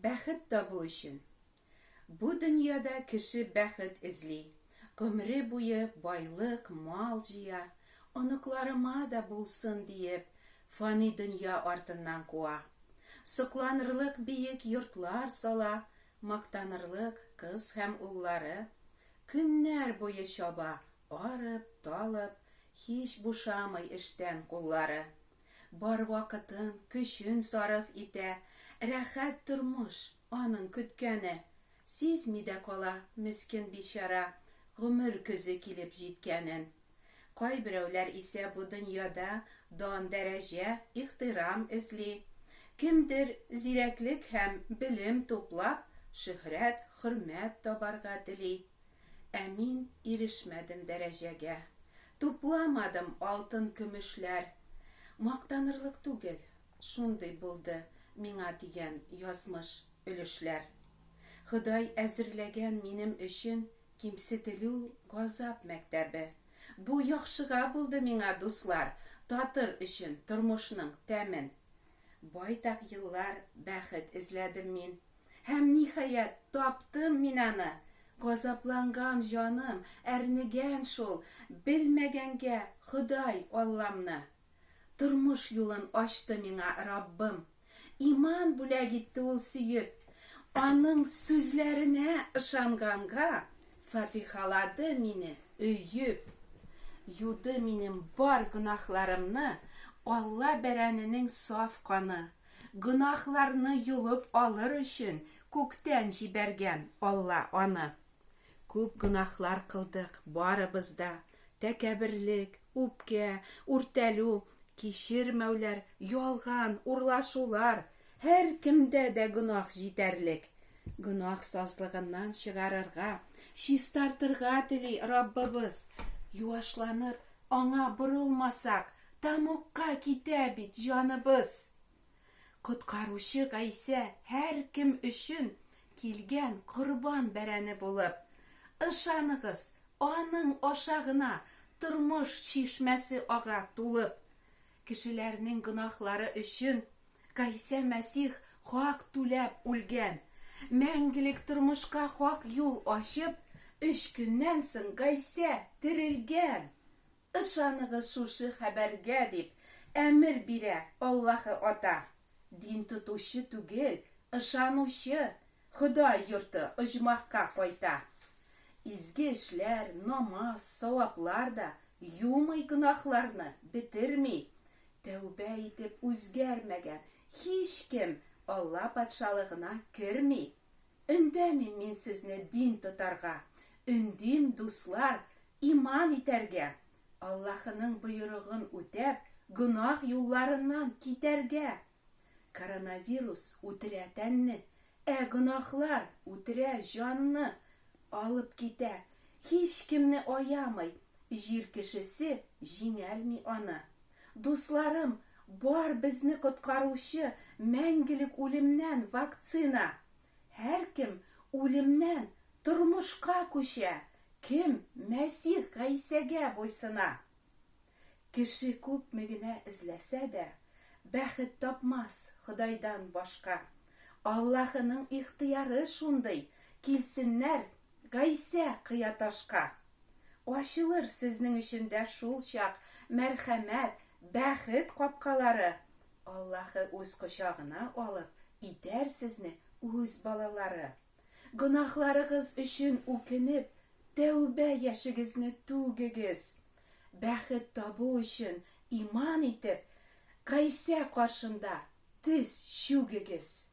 Бәхет табу өчен. Бу дөньяда кеше бәхет эзли. Гомере буе байлык, мал җыя, оныкларыма да булсын диеп, фани дөнья артыннан куа. Сокланырлык биек йортлар сала, мактанырлык кыз һәм уллары. Көннәр буе чаба, арып, талып, һич бушамый эштән куллары. Бар вакытын, көчен сарыф итә, рәхәт тормыш аның көткәне. Сизми дә кала мискин бичара, гомер көзе килеп җиткәнен. Кайберәүләр исә бу дөньяда дан дәрәҗә, ихтирам эзли. Кемдер зирәклек һәм белем туплап, шөһрәт, хөрмәт табарга тели. Ә мин ирешмәдем дәрәҗәгә. Тупламадым алтын көмешләр. Мактанырлык түгел, шундый булды миңа тигән язмыш өлешләр. Ходай әзерләгән минем өчен кимсетелү, газап мәктәбе. Бу яхшыга булды миңа, дуслар, татыр өчен тормышның тәмен. Байтак еллар бәхет эзләдем мин. Һәм ниһаять таптым мин аны. Газапланган җаным, әрнегән шул, белмәгәнгә Ходай Алламны. Тормыш юлын ачты миңа Раббым. Иман бүләк итте ул сөеп. Аның сүзләренә ышанганга фатихалады мине өйеп. Юды минем бар гынахларымны Алла бәрәненең саф каны. Гынахларны юлып алыр өчен күктән җибәргән Алла аны. Күп гынахлар кылдык барыбызда. Тәкәберлек, үпкә, үртәлү, кичермәүләр, ялган, урлашулар. Һәр кемдә дә гынах җитәрлек. Гынах сазлыгыннан чыгарырга, чистартырга тели Раббыбыз. Юашланып, аңа борылмасак, тамукка китә бит җаныбыз. Коткаручы Гайсә һәр кем өчен килгән корбан бәрәне булып. Ышаныгыз, аның ашагына тормыш чишмәсе ага тулып. Кешеләрнең гынахлары өчен Гайсә Мәсих хак түләп үлгән. Мәңгелек тормышка хак юл ачып, 3 көннән соң Гайсә терелгән. Ышаныгыз шушы хәбәргә дип әмер бирә Аллаһы Ата. Дин тотучы түгел, ышанучы, Ходай йорты оҗмахка кайта. Изге эшләр, намаз, саваплар да юмый гынахларны битерми. Тәүбә итеп үзгәрмәгән һич кем Алла патшалыгына керми. Өндәмим мин сезне дин тотарга. Өндим, дуслар, иман итәргә. Аллаһының боерыгын үтәп, гынах юлларыннан китәргә. Коронавирус үтерә тәнне, гынахлар үтерә җанны. Алып китә, һич кемне аямый, җир кешесе җиңәлми аны. Дусларым, бар безне коткаручы мәңгелек үлемнән вакцина. Һәр кем үлемнән тормышка күчә, кем Мәсих Гайсәгә буйсына. Кеше күпме генә эзләсә дә, бәхет тапмас Ходайдан башка. Аллаһының ихтыяры шундый, килсеннәр Гайсә кыяташка. Ачылыр сезнең өчен дә шул чак мәрхәмәт, бәхет капкалары. Аллаһы үз кочагына алып, итәр сезне үз балалары. Гынахларыгыз өчен үкенеп, тәүбә яшегезне түгегез. Бәхет табу өчен иман итеп, Гайсә каршында тез чүгегез.